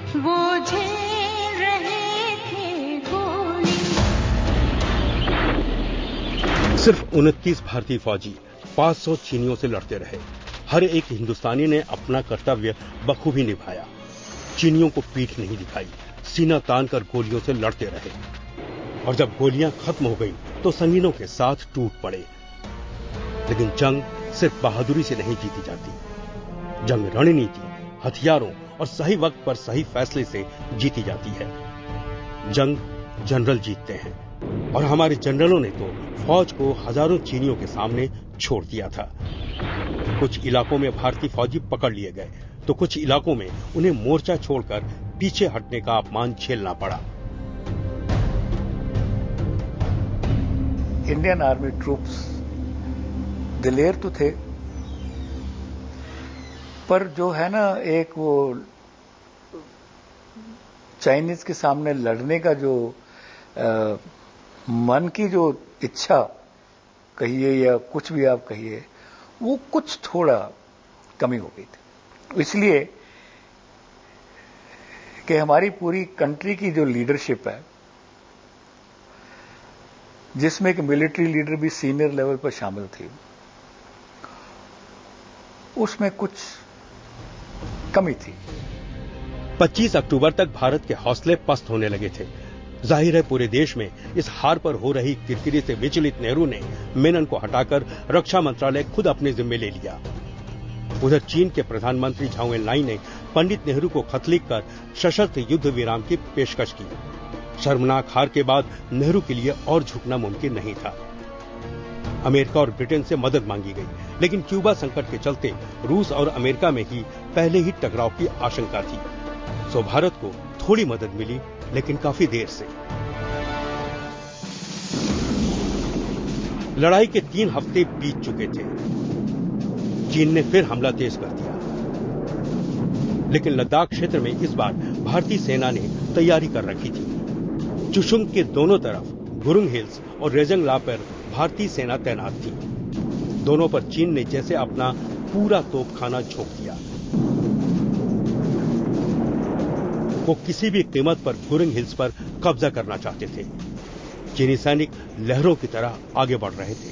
वो झेल रहे थे गोली। सिर्फ 29 भारतीय फौजी 500 चीनियों से लड़ते रहे। हर एक हिंदुस्तानी ने अपना कर्तव्य बखूबी निभाया। चीनियों को पीठ नहीं दिखाई, सीना तानकर गोलियों से लड़ते रहे। और जब गोलियां खत्म हो गई तो संगीनों के साथ टूट पड़े। लेकिन जंग सिर्फ बहादुरी से नहीं जीती जाती। जंग रणनीति, हथियारों और सही वक्त पर सही फैसले से जीती जाती है। जंग जनरल जीतते हैं और हमारे जनरलों ने तो फौज को हजारों चीनियों के सामने छोड़ दिया था। कुछ इलाकों में भारतीय फौजी पकड़ लिए गए तो कुछ इलाकों में उन्हें मोर्चा छोड़कर पीछे हटने का अपमान झेलना पड़ा। इंडियन आर्मी ट्रूप्स दिलेर तो थे, पर जो है ना, एक वो चाइनीज के सामने लड़ने का जो मन की जो इच्छा कहिए या कुछ भी आप कहिए, वो कुछ थोड़ा कमी हो गई थी। इसलिए कि हमारी पूरी कंट्री की जो लीडरशिप है, जिसमें एक मिलिट्री लीडर भी सीनियर लेवल पर शामिल थी, उसमें कुछ कमी थी। 25 अक्टूबर तक भारत के हौसले पस्त होने लगे थे। जाहिर है पूरे देश में इस हार पर हो रही किरकिरी से विचलित नेहरू ने मेनन को हटाकर रक्षा मंत्रालय खुद अपने जिम्मे ले लिया। उधर चीन के प्रधानमंत्री झाओ एनलाई ने पंडित नेहरू को खत लिखकर सशस्त्र युद्ध विराम की पेशकश की। शर्मनाक हार के बाद नेहरू के लिए और झुकना मुमकिन नहीं था। अमेरिका और ब्रिटेन से मदद मांगी गई, लेकिन क्यूबा संकट के चलते रूस और अमेरिका में ही पहले ही टकराव की आशंका थी। सो भारत को थोड़ी मदद मिली, लेकिन काफी देर से। लड़ाई के 3 हफ्ते बीत चुके थे। चीन ने फिर हमला तेज कर दिया, लेकिन लद्दाख क्षेत्र में इस बार भारतीय सेना ने तैयारी कर रखी थी। चुशुंग के दोनों तरफ गुरुंग हिल्स और रेजंगला पर भारतीय सेना तैनात थी। दोनों पर चीन ने जैसे अपना पूरा तोपखाना झोंक दिया। वो किसी भी कीमत पर गुरुंग हिल्स पर कब्जा करना चाहते थे। चीनी सैनिक लहरों की तरह आगे बढ़ रहे थे।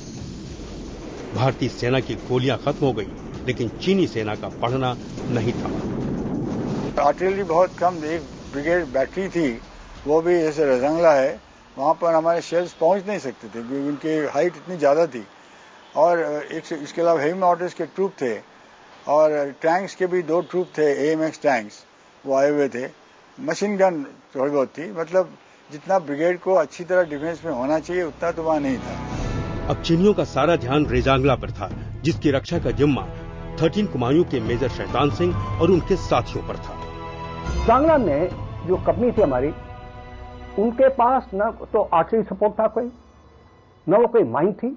भारतीय सेना की गोलियां खत्म हो गई, लेकिन चीनी सेना का बढ़ना नहीं थमा। आर्टिलरी बहुत कम, एक ब्रिगेड बैटरी थी, वो भी जैसे रजंगला है, वहां पर हमारे शेल्स पहुंच नहीं सकते थे क्योंकि उनकी हाइट इतनी ज्यादा थी। और इसके अलावा हेवी मॉर्टर्स के ट्रूप थे और टैंक्स के भी 2 ट्रूप थे, AMX टैंक्स, वो आए हुए थे। मशीन गन थोड़ी बहुत थी, मतलब जितना ब्रिगेड को अच्छी तरह डिफेंस में होना चाहिए उतना तो वहां नहीं था। अब चीनियों का सारा ध्यान रेजांगला पर था, जिसकी रक्षा का जिम्मा 13 कुमायूं के मेजर शैतान सिंह और उनके साथियों पर था। जांगला में जो कंपनी थी हमारी, उनके पास न तो आर्टिलरी सपोर्ट था कोई, न वो कोई माइन थी।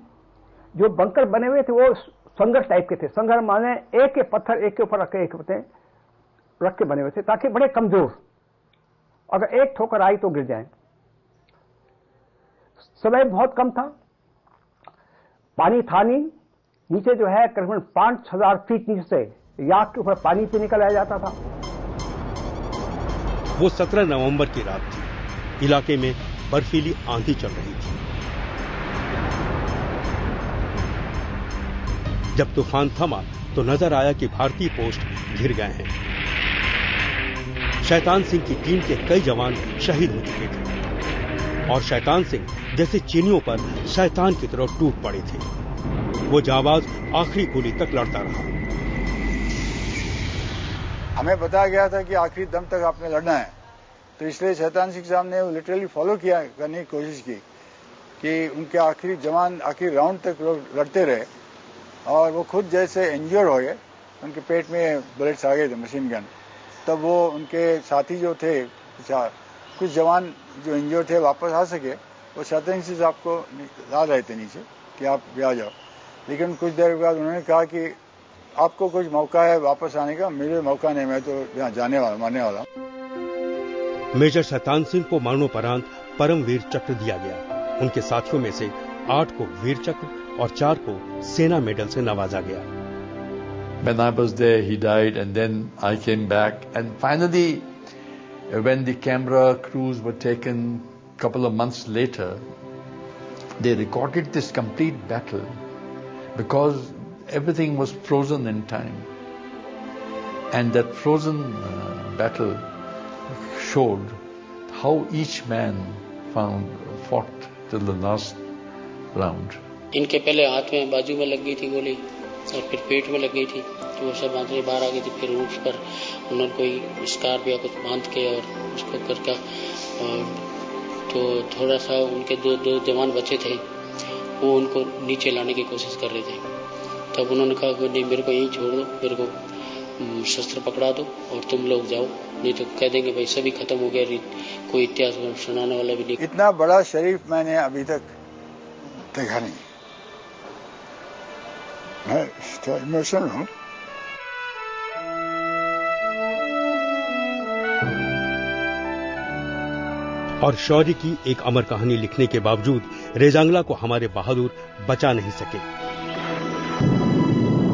जो बंकर बने हुए थे वो संघर्ष टाइप के थे। संघर्ष माने एक के पत्थर एक के ऊपर रख के रख के बने हुए थे, ताकि बड़े कमजोर, अगर एक ठोकर आई तो गिर जाए। समय बहुत कम था, पानी था नहीं। नीचे जो है करीबन 5000 फीट नीचे से याक के ऊपर पानी पे निकल जाता था। वो 17 नवंबर की रात थी। इलाके में बर्फीली आंधी चल रही थी। जब तूफान थमा तो नजर आया कि भारतीय पोस्ट घिर गए हैं। शैतान सिंह की टीम के कई जवान शहीद हो चुके थे और शैतान सिंह जैसे चीनियों पर शैतान की तरह टूट पड़े थे। वो जाबाज आखिरी गोली तक लड़ता रहा। हमें बताया गया था कि आखिरी दम तक आपने लड़ना है, तो इसलिए शैतान सिंह साहब ने लिटरली फॉलो करने की कोशिश की कि उनके आखिरी जवान आखिरी राउंड तक लड़ते रहे। और वो खुद जैसे इंजर्ड हो गए, उनके पेट में बुलेट्स आ गए थे, मशीन गन। तब वो उनके साथी जो थे, कुछ जवान जो इंजर्ड थे वापस आ सके। वो शैतान सिंह साहब को ला रहे थे नीचे कि आप भी आ जाओ, लेकिन कुछ देर बाद उन्होंने कहा कि आपको कुछ मौका है वापस आने का, मेरे मौका नहीं, मैं तो यहाँ जाने वाला, मरने वाला हूँ। मेजर शैतान सिंह को मरणोपरांत परमवीर चक्र दिया गया। उनके साथियों में से 8 को वीर चक्र और 4 को सेना मेडल से नवाजा गया। When I was there, he died, and then I came back, and finally When the camera crews were taken a couple of months later, they recorded this complete battle because everything was frozen in time. And that frozen battle showed how each man fought till the last round. इनके पहले हाथ में बाजू में लग गई थी गोली और फिर पेट में लग गई थी, तो वो सब आंतरें बाहर आ गई थी। फिर ऊँट पर उन्होंने कोई स्कार्फ या कुछ बांध के और उसको करके, तो थोड़ा सा उनके दो जवान बचे थे, वो उनको नीचे लाने की कोशिश कर रहे थे। तब उन्होंने कहा कि नहीं, मेरे को यहीं छोड़ दो, मेरे को शस्त्र पकड़ा दो और तुम लोग जाओ, नहीं तो कह देंगे भाई सभी खत्म हो गया, कोई इतिहास सुनाने वाला भी नहीं। इतना बड़ा शरीफ मैंने अभी तक देखा नहीं। मैं इमोशनल हूँ। और शौर्य की एक अमर कहानी लिखने के बावजूद रेजांगला को हमारे बहादुर बचा नहीं सके।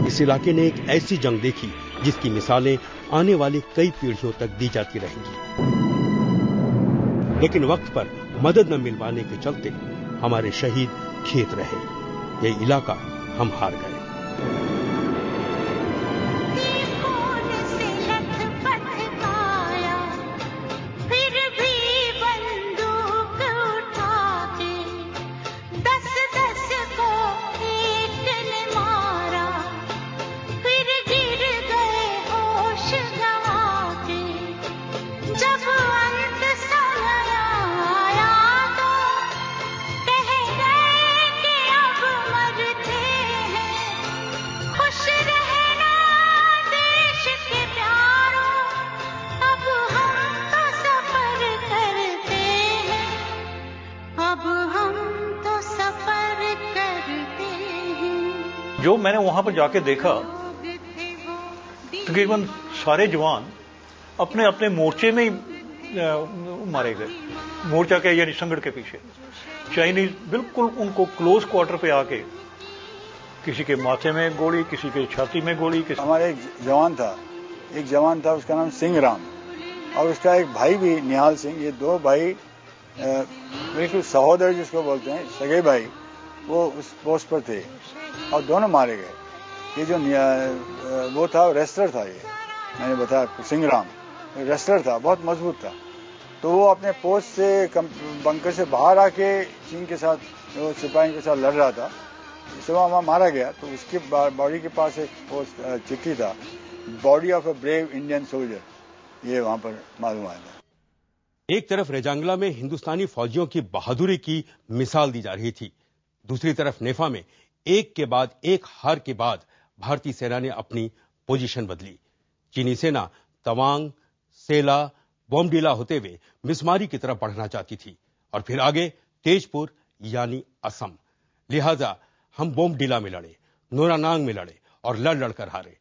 इस इलाके ने एक ऐसी जंग देखी जिसकी मिसालें आने वाली कई पीढ़ियों तक दी जाती रहेंगी, लेकिन वक्त पर मदद न मिल पाने के चलते हमारे शहीद खेत रहे। ये इलाका हम हार गए। जो मैंने वहां पर जाके देखा, तकरीबन सारे जवान अपने अपने मोर्चे में ही मारे गए, मोर्चा के यानी संगड़ के पीछे। चाइनीज बिल्कुल उनको क्लोज क्वार्टर पे आके किसी के माथे में गोली, किसी के छाती में गोली। हमारे एक जवान था उसका नाम सिंह राम, और उसका एक भाई भी निहाल सिंह। ये दो भाई बिल्कुल सहोदर जिसको बोलते हैं, सगे भाई, वो उस पोस्ट पर थे और दोनों मारे गए। ये जो वो था रेसलर था, ये मैंने बताया सिंह राम रेसलर था, बहुत मजबूत था। तो वो अपने पोस्ट से बंकर से बाहर आके चीन के साथ, वो सिपाहियों के साथ लड़ रहा था, इससे वहाँ मारा गया। तो उसके बॉडी के पास एक पोस्ट चिट्ठी था, body of a brave Indian soldier, ये वहां पर मालूम आया था। एक तरफ रेजांगला में हिंदुस्तानी फौजियों की बहादुरी की मिसाल दी जा रही थी, दूसरी तरफ नेफा में एक के बाद एक हार के बाद भारतीय सेना ने अपनी पोजीशन बदली। चीनी सेना तवांग, सेला, बोमडीला होते हुए मिसमारी की तरफ बढ़ना चाहती थी और फिर आगे तेजपुर यानी असम। लिहाजा हम बोमडीला में लड़े, नोरानांग में लड़े और लड़कर हारे।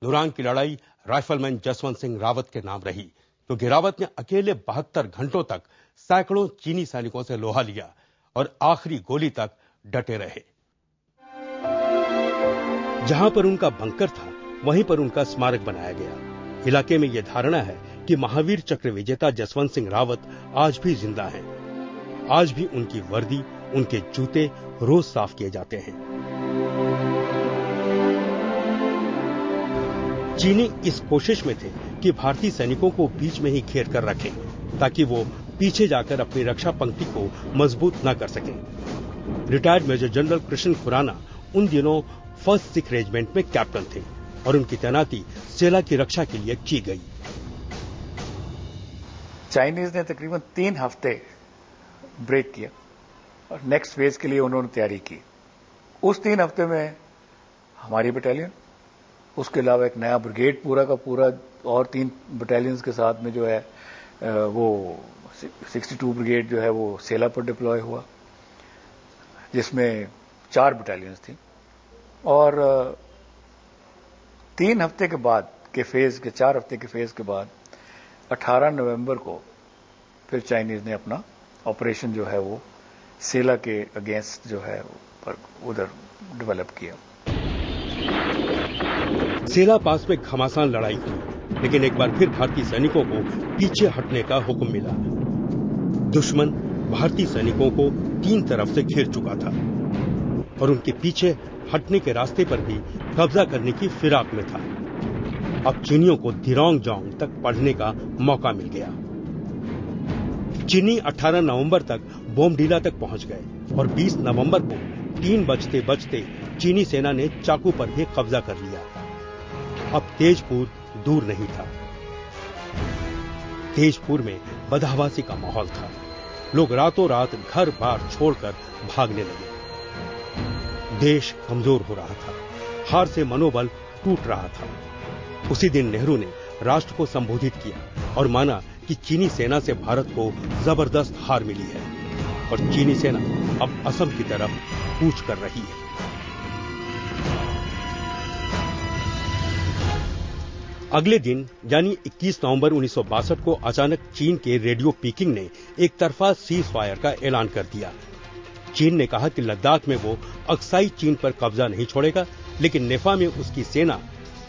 नोरांग की लड़ाई राइफलमैन जसवंत सिंह रावत के नाम रही, तो गिरावत ने अकेले 72 घंटों तक सैकड़ों चीनी सैनिकों से लोहा लिया और आखिरी गोली तक डटे रहे। जहां पर उनका बंकर था, वहीं पर उनका स्मारक बनाया गया। इलाके में यह धारणा है कि महावीर चक्र विजेता जसवंत सिंह रावत आज भी जिंदा हैं। आज भी उनकी वर्दी, उनके जूते रोज साफ किए जाते हैं। चीनी इस कोशिश में थे कि भारतीय सैनिकों को बीच में ही घेर कर रखें, ताकि वो पीछे जाकर अपनी रक्षा पंक्ति को मजबूत न कर सकें। Retired major general Krishna Khurana उन दिनों 1st सिख रेजिमेंट में कैप्टन थे और उनकी तैनाती सेला की रक्षा के लिए की गई। चाइनीज ने तकरीबन 3 हफ्ते ब्रेक किया और नेक्स्ट फेज के लिए उन्होंने तैयारी की। उस 3 हफ्ते में हमारी बटालियन, उसके अलावा एक नया ब्रिगेड पूरा का पूरा और 3 बटालियंस के साथ में जो है वो 62 ब्रिगेड जो है वो सेला पर डिप्लॉय हुआ, जिसमें 4 बटालियंस थी। और 3 हफ्ते के बाद के फेज के 4 हफ्ते के फेज के बाद 18 नवंबर को फिर चाइनीज ने अपना ऑपरेशन जो है वो सेला के अगेंस्ट जो है पर उधर डेवलप किया। सेला पास में घमासान लड़ाई हुई, लेकिन एक बार फिर भारतीय सैनिकों को पीछे हटने का हुक्म मिला। दुश्मन भारतीय सैनिकों को 3 तरफ से घेर चुका था और उनके पीछे हटने के रास्ते पर भी कब्जा करने की फिराक में था। अब चीनियों को दिरोंग जोंग तक बढ़ने का मौका मिल गया। चीनी 18 नवंबर तक बोमडीला तक पहुंच गए और 20 नवंबर को 3 बजते बजते चीनी सेना ने चाकू पर भी कब्जा कर लिया। अब तेजपुर दूर नहीं था। तेजपुर में बदहवासी का माहौल था। लोग रातों रात घर बार छोड़कर भागने लगे। देश कमजोर हो रहा था, हार से मनोबल टूट रहा था। उसी दिन नेहरू ने राष्ट्र को संबोधित किया और माना कि चीनी सेना से भारत को जबरदस्त हार मिली है और चीनी सेना अब असम की तरफ कूच कर रही है। अगले दिन यानी 21 नवंबर 1962 को अचानक चीन के रेडियो पीकिंग ने एक तरफा सीज फायर का ऐलान कर दिया। चीन ने कहा कि लद्दाख में वो अक्साई चीन पर कब्जा नहीं छोड़ेगा, लेकिन नेफा में उसकी सेना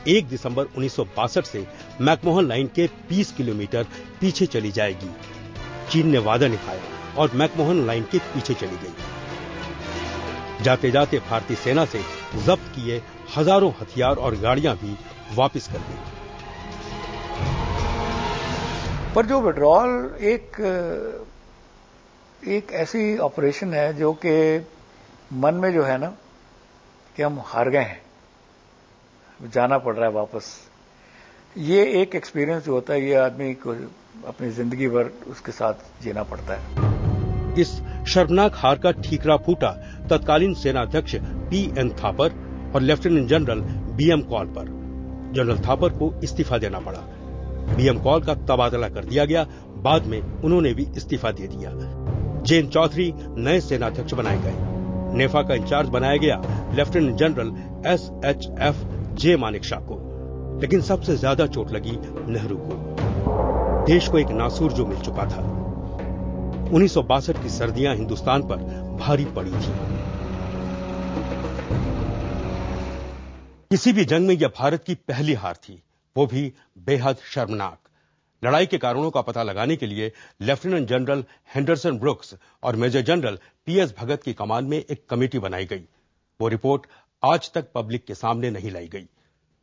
1 दिसंबर 1962 से मैकमोहन लाइन के 20 किलोमीटर पीछे चली जाएगी। चीन ने वादा निभाया और मैकमोहन लाइन के पीछे चली गई। जाते जाते भारतीय सेना से जब्त किए हजारों हथियार और गाड़ियां भी वापस कर दी। पर जो विड्रॉल एक ऐसी ऑपरेशन है जो कि मन में जो है ना कि हम हार गए हैं, जाना पड़ रहा है वापस, ये एक एक्सपीरियंस जो होता है ये आदमी को अपनी जिंदगी भर उसके साथ जीना पड़ता है। इस शर्मनाक हार का ठीकरा फूटा तत्कालीन सेनाध्यक्ष पी.एन. थापर और लेफ्टिनेंट जनरल बी.एम. कॉल पर। जनरल थापर को इस्तीफा देना पड़ा। बी.एम. कॉल का तबादला कर दिया गया। बाद में उन्होंने भी इस्तीफा दे दिया। जे.एन. चौधरी नए सेनाध्यक्ष बनाए गए। नेफा का इंचार्ज बनाया गया लेफ्टिनेंट जनरल S.H.F. जे मानेकशॉ को। लेकिन सबसे ज्यादा चोट लगी नेहरू को। देश को एक नासूर जो मिल चुका था। 1962 की सर्दियां हिंदुस्तान पर भारी पड़ी थी। किसी भी जंग में यह भारत की पहली हार थी, वो भी बेहद शर्मनाक। लड़ाई के कारणों का पता लगाने के लिए लेफ्टिनेंट जनरल हेंडरसन ब्रुक्स और मेजर जनरल P.S. भगत की कमान में एक कमेटी बनाई गई। वो रिपोर्ट आज तक पब्लिक के सामने नहीं लाई गई।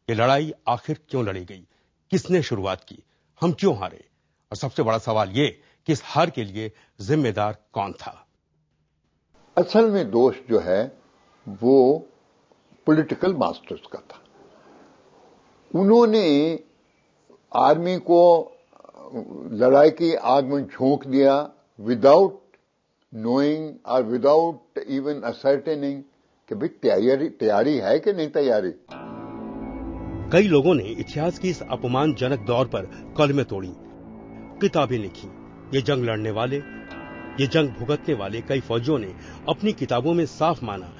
ये लड़ाई आखिर क्यों लड़ी गई, किसने शुरुआत की, हम क्यों हारे, और सबसे बड़ा सवाल ये कि इस हार के लिए जिम्मेदार कौन था। असल में दोष जो है वो पॉलिटिकल मास्टर्स का था। उन्होंने आर्मी को लड़ाई की आग में झोंक दिया विदाउट नोइंग और विदाउट इवन असर्टेनिंग कि भाई तैयारी है कि नहीं तैयारी। कई लोगों ने इतिहास की इस अपमानजनक दौर पर कलमें तोड़ी, किताबें लिखी। ये जंग लड़ने वाले, ये जंग भुगतने वाले कई फौजियों ने अपनी किताबों में साफ माना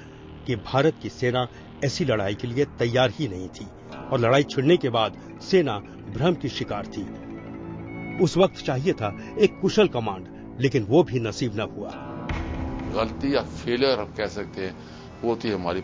कि भारत की सेना ऐसी लड़ाई के लिए तैयार ही नहीं थी और लड़ाई छिड़ने के बाद सेना भ्रम की शिकार थी। उस वक्त चाहिए था एक कुशल कमांड, लेकिन वो भी नसीब न हुआ। गलती या फेलियर हम कह सकते हैं, वो थी हमारी